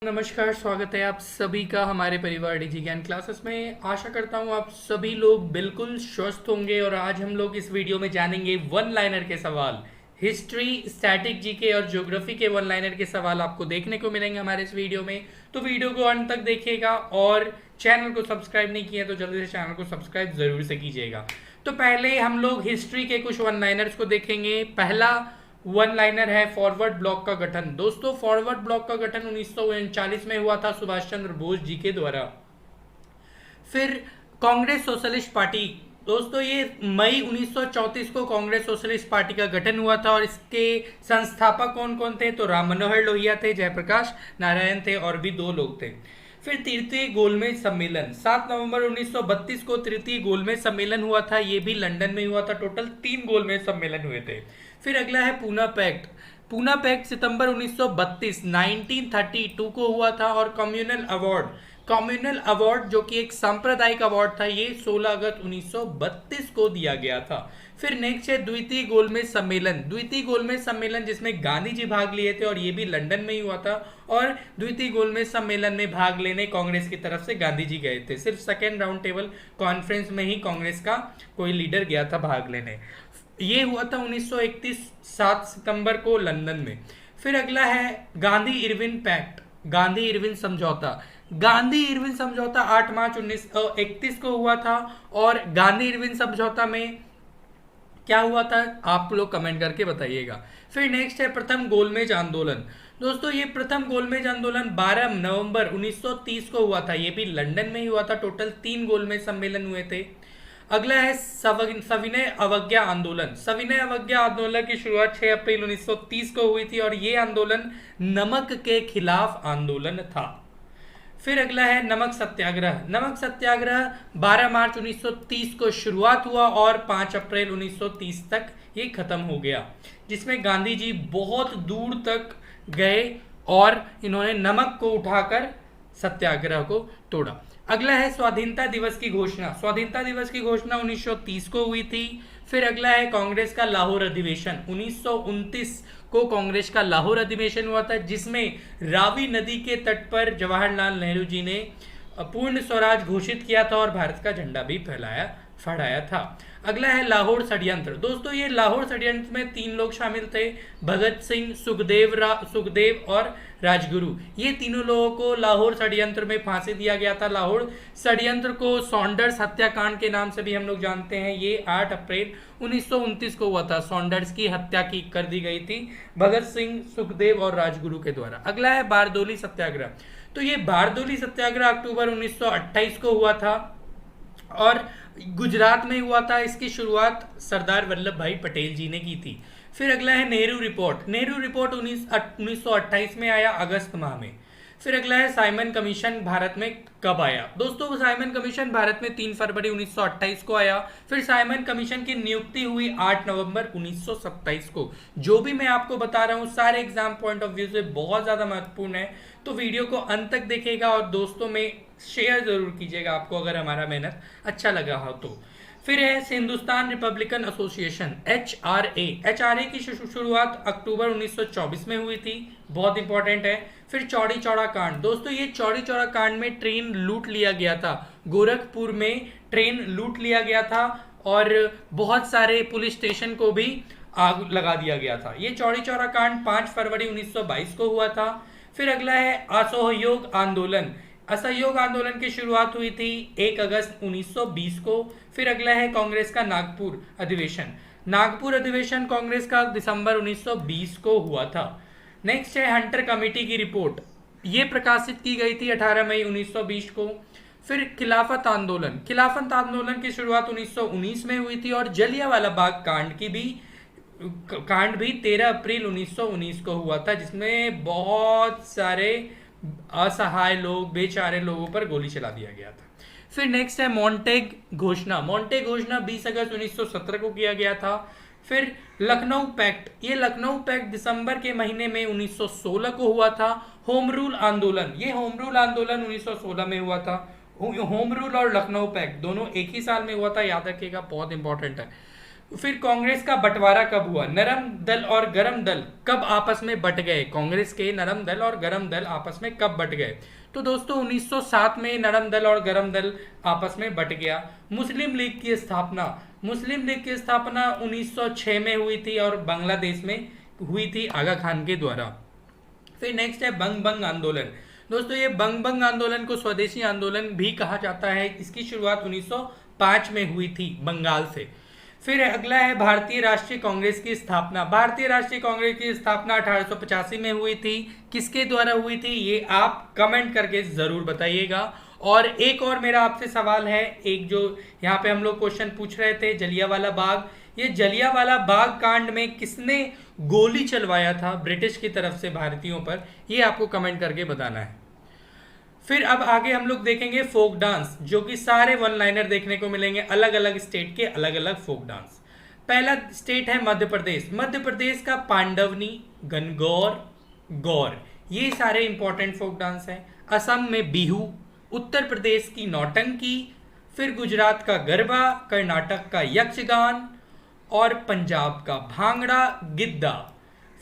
नमस्कार, स्वागत है आप सभी का हमारे परिवार डिजी ज्ञान क्लासेस में। आशा करता हूँ आप सभी लोग बिल्कुल स्वस्थ होंगे और आज हम लोग इस वीडियो में जानेंगे वन लाइनर के सवाल। हिस्ट्री, स्टैटिक जीके और ज्योग्राफी के वन लाइनर के सवाल आपको देखने को मिलेंगे हमारे इस वीडियो में, तो वीडियो को अंत तक देखिएगा और चैनल को सब्सक्राइब नहीं किया तो जल्दी से चैनल को सब्सक्राइब जरूर से कीजिएगा। तो पहले हम लोग हिस्ट्री के कुछ वन लाइनर्स को देखेंगे। पहला वन लाइनर है फॉरवर्ड ब्लॉक का गठन। दोस्तों, फॉरवर्ड ब्लॉक का गठन 1939 में हुआ था सुभाष चंद्र बोस जी के द्वारा। फिर कांग्रेस सोशलिस्ट पार्टी, दोस्तों ये मई 1934 को कांग्रेस सोशलिस्ट पार्टी का गठन हुआ था और इसके संस्थापक कौन कौन थे? तो राम मनोहर लोहिया थे, जयप्रकाश नारायण थे और भी दो लोग थे। फिर तृतीय गोलमेज सम्मेलन, 7 नवंबर 1932 को तृतीय गोलमेज सम्मेलन हुआ था, ये भी लंदन में हुआ था। टोटल 3 गोलमेज सम्मेलन हुए थे। फिर अगला है पूना पैक्ट। पूना पैक्ट सितंबर 1932 को हुआ था। और कम्युनल अवार्ड जो कि एक सांप्रदायिक अवार्ड था, ये 16 अगस्त 1932 को दिया गया था। फिर नेक्स्ट है द्वितीय गोलमेज सम्मेलन जिसमें गांधी जी भाग लिए थे और ये भी लंदन में ही हुआ था। और द्वितीय गोलमेज सम्मेलन में भाग लेने कांग्रेस की तरफ से गांधी जी गए थे। सिर्फ सेकेंड राउंड टेबल कॉन्फ्रेंस में ही कांग्रेस का कोई लीडर गया था भाग लेने। ये हुआ था 1931 7 सितंबर को लंदन में। फिर अगला है Gandhi Irwin pact, Gandhi Irwin समझौता 8 मार्च 1931 को हुआ था। और गांधी इरविन समझौता में क्या हुआ था आप लोग कमेंट करके बताइएगा। फिर नेक्स्ट है प्रथम गोलमेज आंदोलन। दोस्तों ये प्रथम गोलमेज आंदोलन 12 नवंबर 1930 को हुआ था, ये भी लंदन में ही हुआ था। टोटल 3 गोलमेज सम्मेलन हुए थे। अगला है सविनय अवज्ञा आंदोलन की शुरुआत 6 अप्रैल 1930 को हुई थी और ये आंदोलन नमक के खिलाफ आंदोलन था। फिर अगला है नमक सत्याग्रह 12 मार्च 1930 को शुरुआत हुआ और 5 अप्रैल 1930 तक ये खत्म हो गया, जिसमें गांधी जी बहुत दूर तक गए और इन्होंने नमक को उठाकर सत्याग्रह को तोड़ा। अगला है स्वाधीनता दिवस की घोषणा 1930 को हुई थी। फिर अगला है कांग्रेस का लाहौर अधिवेशन, 1929 को कांग्रेस का लाहौर अधिवेशन हुआ था, जिसमें रावी नदी के तट पर जवाहरलाल नेहरू जी ने पूर्ण स्वराज घोषित किया था और भारत का झंडा भी फहराया था। अगला है लाहौर षड्यंत्र। दोस्तों ये लाहौर षड्यंत्र में 3 लोग शामिल थे, भगत सिंह, सुखदेव और राजगुरु। ये तीनों लोगों को लाहौर षड्यंत्र में फांसी दिया गया था। लाहौर षड्यंत्र को सॉन्डर्स हत्याकांड के नाम से भी हम लोग जानते हैं। ये 8 अप्रैल 1929 को हुआ था। सॉन्डर्स की हत्या कर दी गई थी भगत सिंह, सुखदेव और राजगुरु के द्वारा। अगला है बारदोली सत्याग्रह। तो ये बारदोली सत्याग्रह अक्टूबर 1928 को हुआ था और गुजरात में हुआ था। इसकी शुरुआत सरदार वल्लभ भाई पटेल जी ने की थी। फिर अगला है नेहरू रिपोर्ट 1928 में आया, अगस्त माह में। फिर अगला है साइमन कमीशन भारत में कब आया। दोस्तों साइमन कमीशन भारत में 3 फरवरी 1928 को आया। फिर साइमन कमीशन की नियुक्ति हुई 8 नवंबर 1927 को। जो भी मैं आपको बता रहा हूँ सारे एग्जाम पॉइंट ऑफ व्यू से बहुत ज्यादा महत्वपूर्ण है, तो वीडियो को अंत तक देखिएगा और दोस्तों में शेयर जरूर कीजिएगा आपको अगर हमारा मेहनत अच्छा लगा हो तो। फिर है हिंदुस्तान रिपब्लिकन एसोसिएशन एचआरए की शुरुआत अक्टूबर 1924 में हुई थी, बहुत इंपॉर्टेंट है। फिर चौड़ी चौड़ा कांड। दोस्तों ये चौड़ी चौड़ा कांड में ट्रेन लूट लिया गया था, गोरखपुर में ट्रेन लूट लिया गया था और बहुत सारे पुलिस स्टेशन को भी आग लगा दिया गया था। ये चौड़ी चौड़ा कांड 5 फरवरी 1922 को हुआ था। फिर अगला है असहयोग आंदोलन की शुरुआत हुई थी 1 अगस्त 1920 को। फिर अगला है कांग्रेस का नागपुर अधिवेशन कांग्रेस का दिसंबर 1920 को हुआ था। नेक्स्ट है हंटर कमेटी की रिपोर्ट, ये प्रकाशित की गई थी 18 मई 1920 को। फिर खिलाफत आंदोलन की शुरुआत 1919 में हुई थी और जलियांवाला बाग कांड भी 13 अप्रैल 1919 को हुआ था, जिसमें बहुत सारे असहाय लोग, बेचारे लोगों पर गोली चला दिया गया था। फिर नेक्स्ट है मॉन्टेग घोषणा 20 अगस्त 1917 को किया गया था। फिर लखनऊ पैक्ट दिसंबर के महीने में 1916 को हुआ था। होम रूल आंदोलन 1916 में हुआ था। होम रूल और लखनऊ पैक्ट दोनों एक ही साल में हुआ था, याद रखिएगा, बहुत इंपॉर्टेंट है। फिर कांग्रेस का बंटवारा कब हुआ? नरम दल और गरम दल कब आपस में बट गए? कांग्रेस के नरम दल और गरम दल आपस में कब बट गए? तो दोस्तों 1907 में नरम दल और गरम दल आपस में बट गया। मुस्लिम लीग की स्थापना, मुस्लिम लीग की स्थापना 1906 में हुई थी और बांग्लादेश में हुई थी आगा खान के द्वारा। फिर नेक्स्ट है बंग बंग आंदोलन। दोस्तों ये बंग बंग आंदोलन को स्वदेशी आंदोलन भी कहा जाता है। इसकी शुरुआत 1905 में हुई थी बंगाल से। फिर अगला है भारतीय राष्ट्रीय कांग्रेस की स्थापना। भारतीय राष्ट्रीय कांग्रेस की स्थापना 1885 में हुई थी। किसके द्वारा हुई थी ये आप कमेंट करके जरूर बताइएगा। और एक और मेरा आपसे सवाल है, एक जो यहाँ पे हम लोग क्वेश्चन पूछ रहे थे जलियांवाला बाग, ये जलियांवाला बाग कांड में किसने गोली चलवाया था ब्रिटिश की तरफ से भारतीयों पर, ये आपको कमेंट करके बताना है। फिर अब आगे हम लोग देखेंगे फोक डांस, जो कि सारे वन लाइनर देखने को मिलेंगे, अलग अलग स्टेट के अलग अलग फोक डांस। पहला स्टेट है मध्य प्रदेश। मध्य प्रदेश का पांडवनी, गणगौर, गौर, ये सारे इंपॉर्टेंट फोक डांस हैं। असम में बिहू, उत्तर प्रदेश की नौटंकी, फिर गुजरात का गरबा, कर्नाटक का यक्षगान और पंजाब का भांगड़ा, गिद्दा।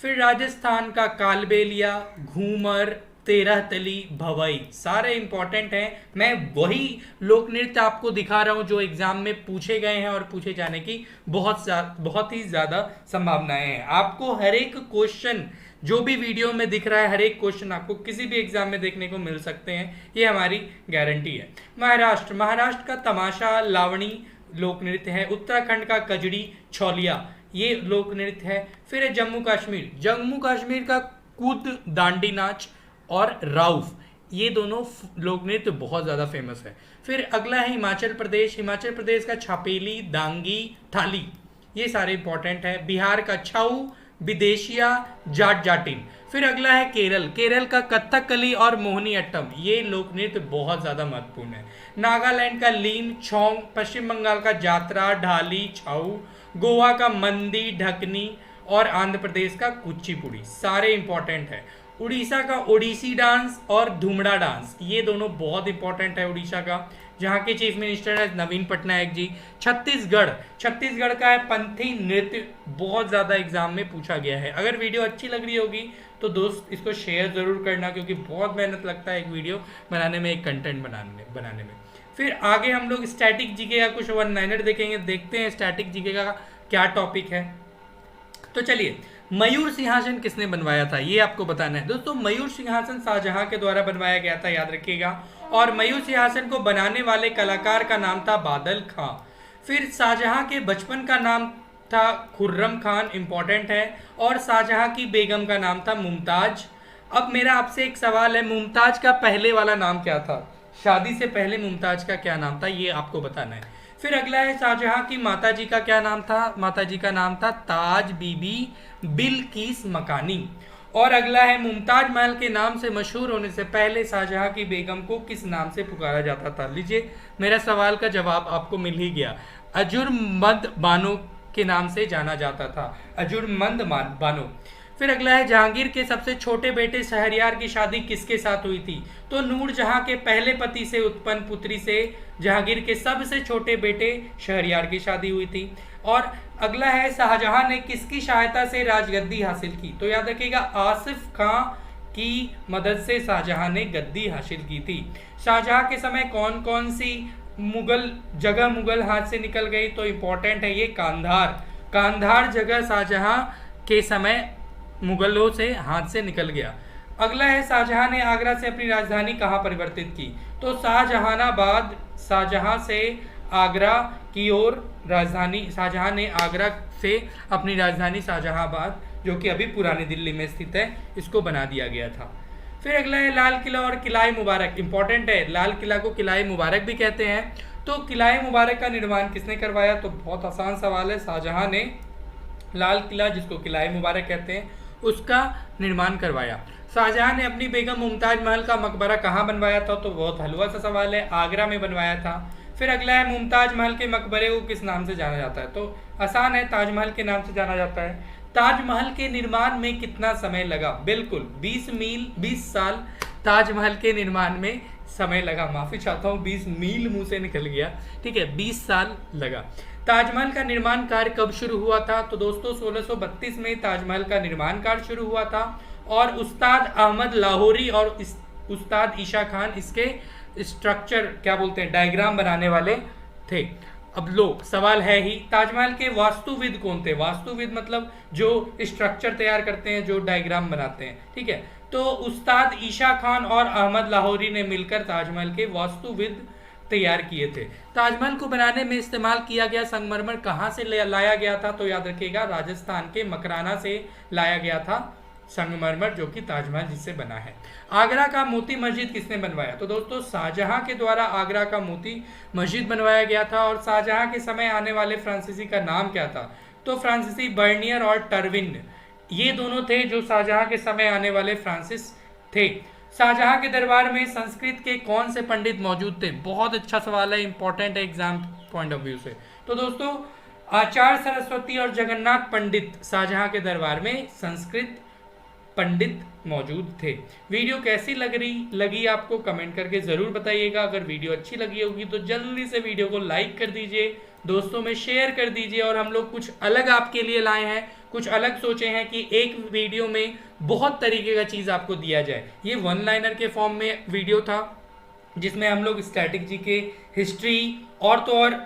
फिर राजस्थान का कालबेलिया, घूमर, तेरह तली, भवई, सारे इंपॉर्टेंट हैं। मैं वही लोक नृत्य आपको दिखा रहा हूं जो एग्जाम में पूछे गए हैं और पूछे जाने की बहुत ही ज्यादा संभावनाएं हैं। आपको हर एक क्वेश्चन जो भी वीडियो में दिख रहा है, हर एक क्वेश्चन आपको किसी भी एग्जाम में देखने को मिल सकते हैं, ये हमारी गारंटी है। महाराष्ट्र, महाराष्ट्र का तमाशा, लावणी लोक नृत्य है। उत्तराखंड का कजड़ी, छौलिया, ये लोक नृत्य है। फिर है जम्मू कश्मीर, जम्मू कश्मीर का कूद दांडी नाच और राउफ, ये दोनों लोक नृत्य बहुत ज़्यादा फेमस है। फिर अगला है हिमाचल प्रदेश। हिमाचल प्रदेश का छापेली, दांगी, थाली, ये सारे इंपॉर्टेंट है। बिहार का छाऊ, विदेशिया, जाट जाटिन। फिर अगला है केरल। केरल का कथकली और मोहिनी अट्टम, ये लोक नृत्य बहुत ज़्यादा महत्वपूर्ण है। नागालैंड का लीम, छोंग। पश्चिम बंगाल का जात्रा, ढाली, छाऊ। गोवा का मंदी, ढकनी और आंध्र प्रदेश का कुचिपुड़ी, सारे इंपॉर्टेंट है। उड़ीसा का ओडिसी डांस और धुमड़ा डांस, ये दोनों बहुत इंपॉर्टेंट है उड़ीसा का, जहाँ के चीफ मिनिस्टर है नवीन पटनायक जी। छत्तीसगढ़, छत्तीसगढ़ का है पंथी नृत्य, बहुत ज़्यादा एग्जाम में पूछा गया है। अगर वीडियो अच्छी लग रही होगी तो दोस्त इसको शेयर ज़रूर करना, क्योंकि बहुत मेहनत लगता है एक वीडियो बनाने में, एक कंटेंट बनाने में। फिर आगे हम लोग स्टैटिक जीके का कुछ वन लाइनर देखेंगे, देखते हैं स्टैटिक जीके का क्या टॉपिक है। तो चलिए, मयूर सिंहासन किसने बनवाया था ये आपको बताना है। दोस्तों मयूर सिंहासन शाहजहां के द्वारा बनवाया गया था, याद रखिएगा। और मयूर सिंहासन को बनाने वाले कलाकार का नाम था बादल खां। फिर शाहजहां के बचपन का नाम था खुर्रम खान, इंपॉर्टेंट है। और शाहजहां की बेगम का नाम था मुमताज। अब मेरा आपसे एक सवाल है, मुमताज का पहले वाला नाम क्या था? शादी से पहले मुमताज का क्या नाम था, ये आपको बताना है। फिर अगला है शाहजहां की माताजी का क्या नाम था? माताजी का नाम था ताज बीबी बिलकिस मकानी। और अगला है मुमताज महल के नाम से मशहूर होने से पहले शाहजहां की बेगम को किस नाम से पुकारा जाता था? लीजिए, मेरा सवाल का जवाब आपको मिल ही गया, अजुर्मंद बानो के नाम से जाना जाता था, अजुर्मंद बानो। फिर अगला है जहांगीर के सबसे छोटे बेटे शहरयार की शादी किसके साथ हुई थी? तो नूरजहां के पहले पति से उत्पन्न पुत्री से जहांगीर के सबसे छोटे बेटे शहरयार की शादी हुई थी। और अगला है शाहजहां ने किसकी सहायता से राजगद्दी हासिल की? तो याद रखिएगा, आसिफ खां की मदद से शाहजहां ने गद्दी हासिल की थी। शाहजहां के समय कौन कौन सी मुगल हाथ से निकल गई? तो इंपॉर्टेंट है ये कांधार जगह शाहजहां के समय मुगलों से हाथ से निकल गया। अगला है शाहजहां ने आगरा से अपनी राजधानी कहाँ परिवर्तित की? तो शाहजहानाबाद, शाहजहां से आगरा की ओर राजधानी, शाहजहां ने आगरा से अपनी राजधानी शाहजहांबाद, जो कि अभी पुरानी दिल्ली में स्थित है, इसको बना दिया गया था। फिर अगला है लाल किला और किलाए मुबारक, इंपॉर्टेंट है। लाल किला को किलाए मुबारक भी कहते हैं। तो किलाए मुबारक का निर्माण किसने करवाया? तो बहुत आसान सवाल है, शाहजहां ने लाल किला, जिसको किलाए मुबारक कहते हैं, उसका निर्माण करवाया। शाहजहां ने अपनी बेगम मुमताज महल का मकबरा कहाँ बनवाया था? तो बहुत हलवा सा सवाल है, आगरा में बनवाया था। फिर अगला है मुमताज महल के मकबरे को किस नाम से जाना जाता है? तो आसान है, ताजमहल के नाम से जाना जाता है। ताजमहल के निर्माण में कितना समय लगा? बिल्कुल 20 साल ताजमहल के निर्माण में समय लगा। माफी चाहता हूँ, 20 मील मुंह से निकल गया, ठीक है, 20 साल लगा। ताजमहल का निर्माण कार्य कब शुरू हुआ था? तो दोस्तों 1632 में ताजमहल का निर्माण कार्य शुरू हुआ था और उस्ताद अहमद लाहौरी और उस्ताद ईशा खान इसके स्ट्रक्चर क्या बोलते हैं डायग्राम बनाने वाले थे। अब लो सवाल है ही, ताजमहल के वास्तुविद कौन थे? वास्तुविद मतलब जो स्ट्रक्चर तैयार करते हैं, जो डायग्राम बनाते हैं, ठीक है। तो उस्ताद ईशा खान और अहमद लाहौरी ने मिलकर ताजमहल के वास्तुविद तैयार किए थे। ताजमहल को बनाने में इस्तेमाल किया गया संगमरमर कहाँ से लाया गया था? तो याद रखिएगा राजस्थान के मकराना से लाया गया था संगमरमर, जो कि ताजमहल जिससे बना है। आगरा का मोती मस्जिद किसने बनवाया? तो दोस्तों शाहजहां के द्वारा आगरा का मोती मस्जिद बनवाया गया था। और शाहजहां के समय आने वाले फ्रांसीसी का नाम क्या था? तो फ्रांसीसी बर्नियर और टर्विन, ये दोनों थे जो शाहजहां के समय आने वाले फ्रांसिस थे। शाहजहां के दरबार में संस्कृत के कौन से पंडित मौजूद थे? बहुत अच्छा सवाल है, इंपॉर्टेंट है एग्जाम पॉइंट ऑफ व्यू से। तो दोस्तों आचार्य सरस्वती और जगन्नाथ पंडित शाहजहां के दरबार में संस्कृत पंडित मौजूद थे। वीडियो कैसी लगी आपको कमेंट करके ज़रूर बताइएगा। अगर वीडियो अच्छी लगी होगी तो जल्दी से वीडियो को लाइक कर दीजिए, दोस्तों में शेयर कर दीजिए। और हम लोग कुछ अलग आपके लिए लाए हैं, कुछ अलग सोचे हैं कि एक वीडियो में बहुत तरीके का चीज़ आपको दिया जाए। ये वन लाइनर के फॉर्म में वीडियो था जिसमें हम लोग स्टैटिक जी के हिस्ट्री और तो और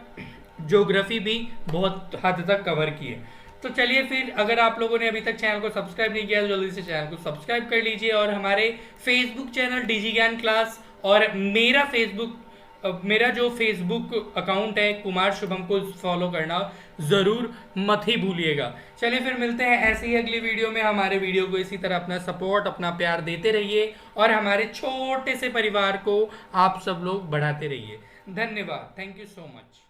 ज्योग्राफी भी बहुत हद तक कवर किए। तो चलिए फिर, अगर आप लोगों ने अभी तक चैनल को सब्सक्राइब नहीं किया तो जल्दी से चैनल को सब्सक्राइब कर लीजिए। और हमारे फेसबुक चैनल डिजी ज्ञान क्लास और मेरा जो फेसबुक अकाउंट है कुमार शुभम को फॉलो करना ज़रूर मत ही भूलिएगा। चलिए फिर मिलते हैं ऐसे ही अगली वीडियो में। हमारे वीडियो को इसी तरह अपना सपोर्ट, अपना प्यार देते रहिए और हमारे छोटे से परिवार को आप सब लोग बढ़ाते रहिए। धन्यवाद, थैंक यू सो मच।